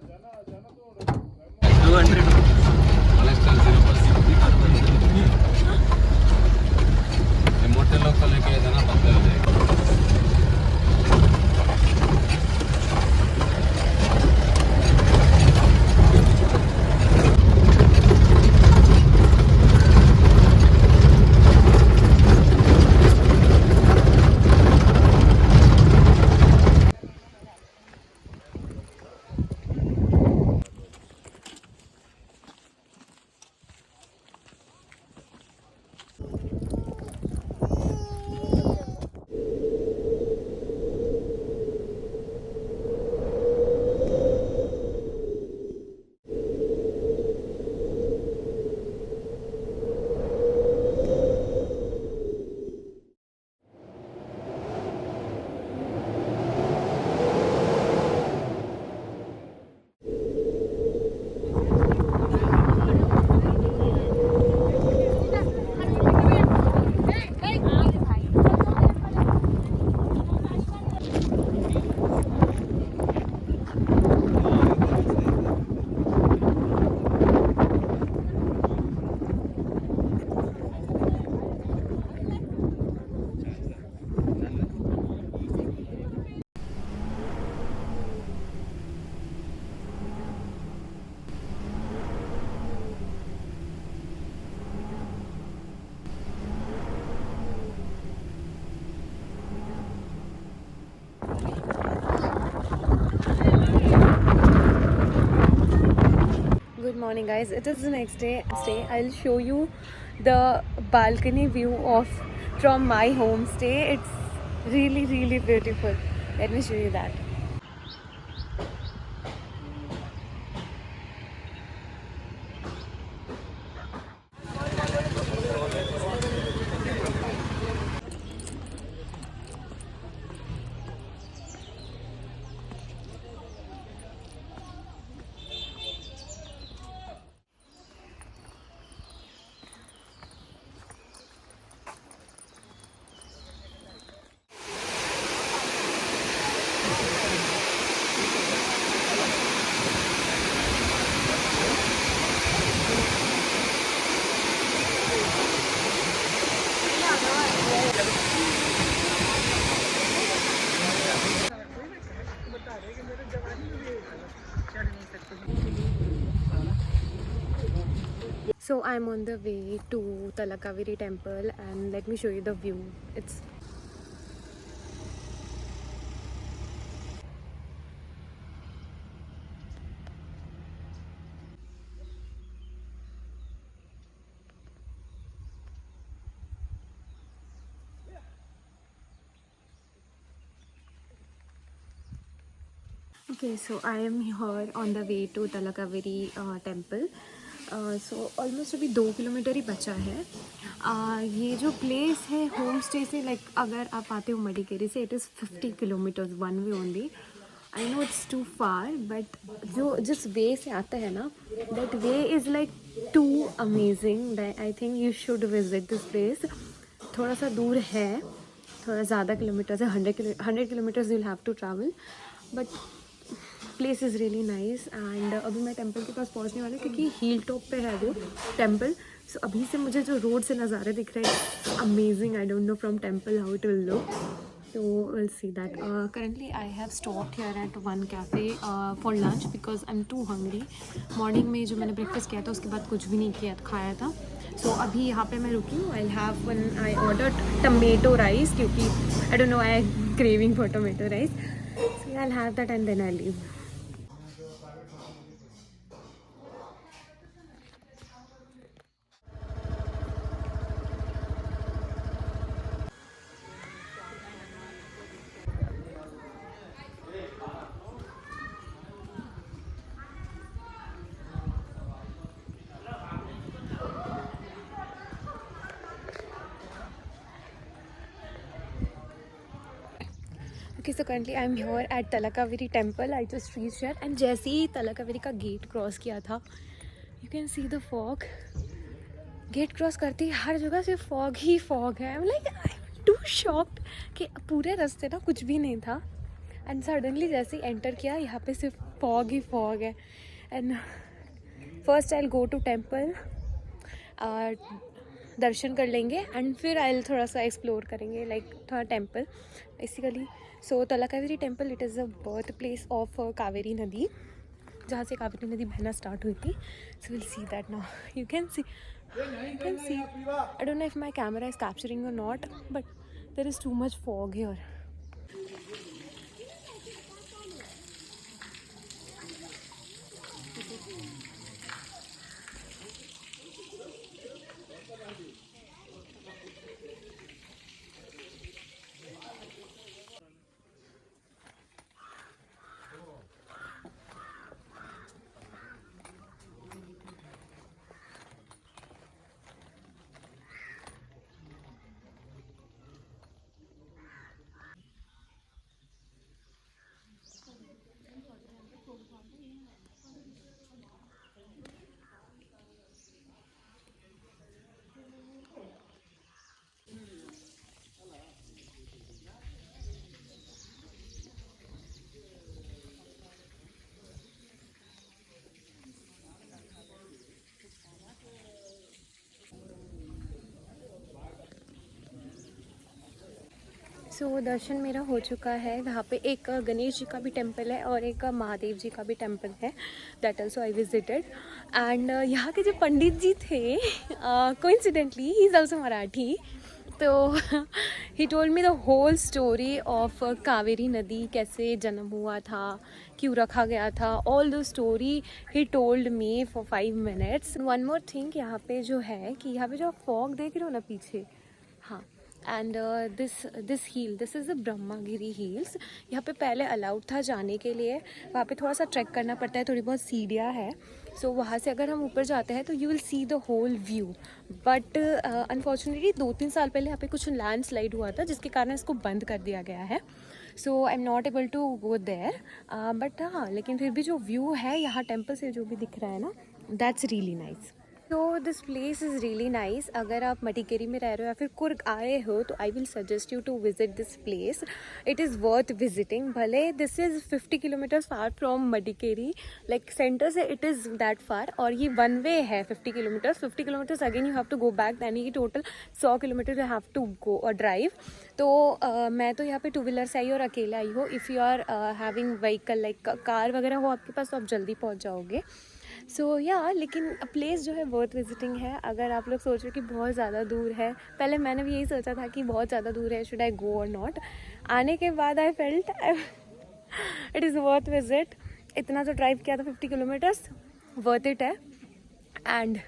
200 cholesterol 0%. ये मोटे लोग को लेके जाना पतले हो जाएगा. Good morning guys, it is the next day. I'll show you the balcony view of from my homestay. It's really beautiful. Let me show you that. So I'm on the way to Talakaveri temple and let me show you the view. It's okay, so I am here on the way to Talakaveri temple. So almost अभी 2 kilometre ही बचा है. ये जो place है home stay से like अगर आप आते हो मडिकेरी से it is 50 kilometres one way only. I know it's too far but जो जिस वे से आता है ना that way is like too amazing. I think you should visit this place. थोड़ा सा दूर है, थोड़ा ज़्यादा किलोमीटर्स है. 100 kilometres you'll have to travel but place is really nice. And अभी मैं टेंपल के पास पहुंचने वाली हूँ क्योंकि हिल टॉप पे है वो टेंपल. सो अभी से मुझे जो रोड से नज़ारे दिख रहे हैं amazing. I don't know from temple how it will look. तो will see that. Currently I have stopped here at one cafe for lunch because I am too hungry. Morning में जो मैंने ब्रेकफास्ट किया था उसके बाद कुछ भी नहीं किया खाया था. सो अभी यहाँ पे मैं रुकी हूँ. आई ऑर्डर टमेटो राइस क्योंकि I don't know I craving for tomato rice. So I have that and then I leave. Okay, so currently I'm here at Talakaveri temple. I just reached here and जैसे ही तलाकावेरी का gate cross किया था you can see the fog. Gate cross करते ही हर जगह सिर्फ fog ही fog है. आई एम टू शॉक्ड कि पूरे रास्ते ना कुछ भी नहीं था एंड सडनली जैसे ही एंटर किया यहाँ पे सिर्फ फॉग ही फॉग है. And first I will go to temple, दर्शन कर लेंगे एंड फिर आई थोड़ा सा एक्सप्लोर करेंगे लाइक थोड़ा temple basically. So Talakaveri temple, it is the birth place of Kaveri नदी, जहाँ से कावेरी नदी बहना स्टार्ट हुई थी. So will see that now. You can see, I don't know if my camera is capturing or not, but there is too much fog here. सो दर्शन मेरा हो चुका है. वहाँ पे एक गणेश जी का भी टेम्पल है और एक महादेव जी का भी टेम्पल है. That also I visited. And यहाँ के जो पंडित जी थे, coincidentally he is also Marathi. तो he told me the whole story of Kaveri नदी, कैसे जन्म हुआ था, क्यों रखा गया था. All the story he told me for 5 minutes. One more thing, यहाँ पे जो है कि यहाँ पे जो आप फॉग देख रहे हो ना पीछे, हाँ, and this heal, this is the Brahmagiri heels. यहाँ पे पहले अलाउड था जाने के लिए. वहाँ पे थोड़ा सा ट्रैक करना पड़ता है, थोड़ी बहुत सीढ़ियाँ है. सो वहाँ से अगर हम ऊपर जाते हैं तो you will see the whole view. But unfortunately 2-3 साल पहले यहाँ पे कुछ लैंडस्लाइड हुआ था, जिसके कारण इसको बंद कर दिया गया है. So I am not able to go there. But हाँ, लेकिन फिर भी जो व्यू है यहाँ टेम्पल से जो भी दिख रहा है ना, दैट्स रियली नाइस. तो this place is really nice. अगर आप मटिकेरी में रह रहे हो या फिर कुर्ग आए हो तो I will suggest you to visit this place. It is worth visiting. भले this is 50 kilometres far from Madikeri, like centre से इट इज़ दैट फार. और ये वन वे है 50 kilometres. 50 kilometres again you have to go back, यानी कि total 100 kilometre you have to go और drive. तो मैं तो यहाँ पे 2 व्हीलर से आई और अकेले आई हो. If you are having vehicle like car वगैरह हो आपके पास तो आप जल्दी पहुँच जाओगे. सो या, लेकिन प्लेस जो है वर्थ विजिटिंग है. अगर आप लोग सोच रहे हो कि बहुत ज़्यादा दूर है, पहले मैंने भी यही सोचा था कि बहुत ज़्यादा दूर है, शुड आई गो और नॉट. आने के बाद I felt it is worth visit. इतना जो ड्राइव किया था 50 किलोमीटर्स, वर्थ इट है. And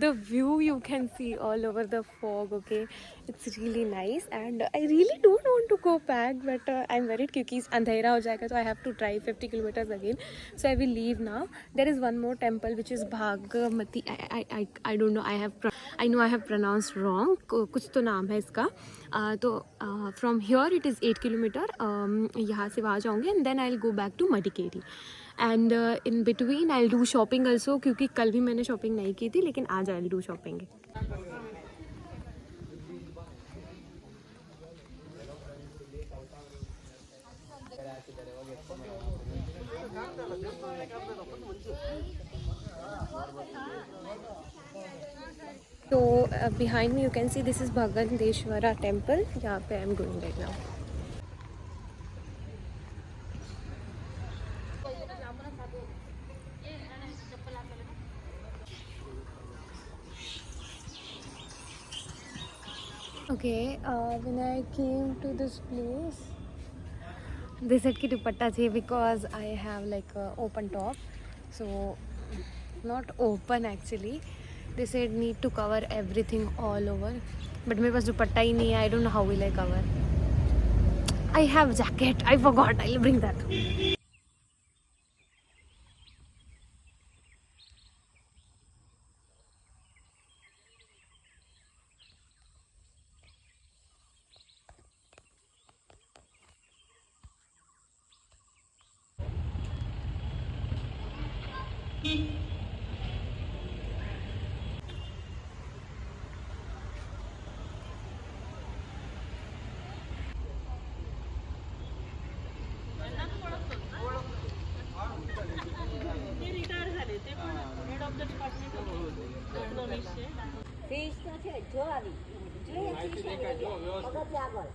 the view you can see all over the fog. Okay, it's really nice and I really don't want to go back, but I'm worried क्योंकि अंधेरा हो जाएगा तो I have to drive 50 kilometers again. So I will leave now. There is one more temple which is Bhagmati. I don't know. I know I have pronounced wrong. कुछ तो नाम है इसका. तो from here it is 8 kilometer. यहाँ से वहाँ जाऊँगी and then I'll go back to Madikeri. And in between I do shopping also, क्योंकि कल भी मैंने शॉपिंग नहीं की थी, लेकिन आज आई डू शॉपिंग. तो behind me you can see this is Bhagwanteshwara temple. यहाँ पे I am going right now. Okay, when I came to this place, they said कि दुपट्टा चाहिए because I have like a open top. So not open actually. They said need to cover everything all over. But मेरे पास दुपट्टा ही नहीं है. I don't know how will I cover. I have jacket. I forgot. I'll bring that. Fees તો છે જો આવી જોઈએ fees પગથિયા આગળ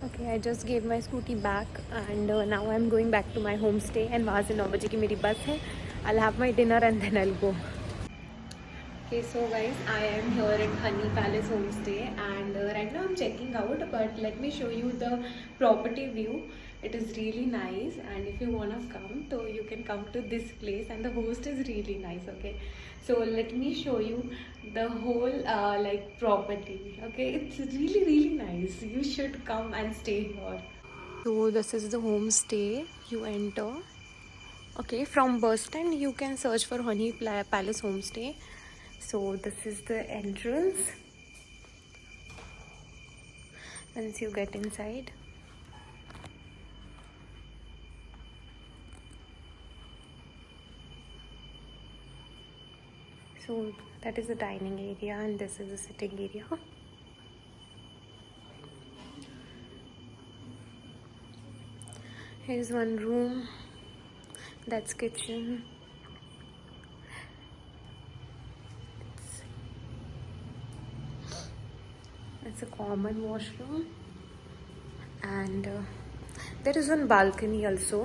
Okay, I just gave my scooty back and now I'm going back to my homestay and वहाँ से 9 बजे की मेरी बस है. I'll have my dinner and then I'll go. Okay, so guys, I am here at Honey Palace Homestay and right now I'm checking out, but let me show you the property view. It is really nice, and if you wanna come, so you can come to this place, and the host is really nice. Okay, so let me show you the whole like property. Okay, it's really nice. You should come and stay here. So this is the homestay. You enter. Okay, from bus stand you can search for Honey Palace Homestay. So this is the entrance. Once you get inside, so that is the dining area and this is the sitting area. Here's one room. That's kitchen. It's a common washroom, and there is one balcony also.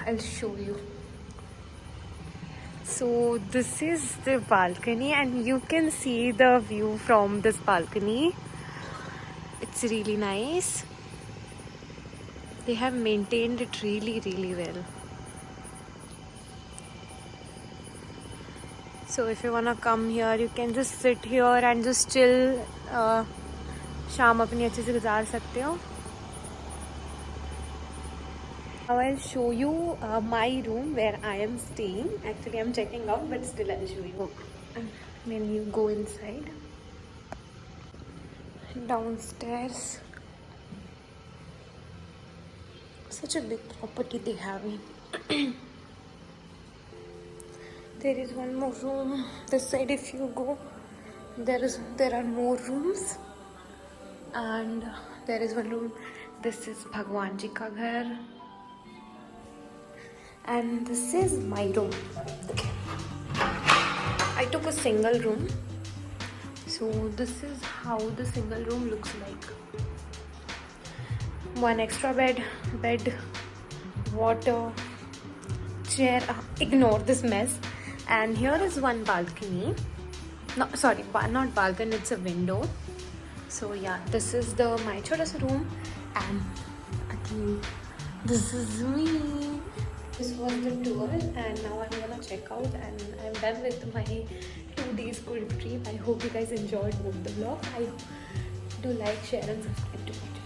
I'll show you. So this is the balcony and you can see the view from this balcony. It's really nice. They have maintained it really well. So if you wanna come here, you can just sit here and just chill. शाम अपनी अच्छे से गुजार सकते हो. Now I'll show you my room where I am staying. Actually, I'm checking out, but still I'll show you. Then you go inside. Downstairs. Such a big property they have. There is one more room. This side, if you go, there are more rooms, and there is one room. This is Bhagwan Ji ka ghar, and this is my room. Okay. I took a single room, so this is how the single room looks like. One extra bed, water, chair. Ignore this mess. And here is one balcony. No, sorry, not balcony, it's a window. So yeah, this is the my chota's room, and again this is me. This was the tour, and now I'm gonna check out, and I'm done with my 2 days good trip. I hope you guys enjoyed both the vlog. I do like, share and subscribe to my channel.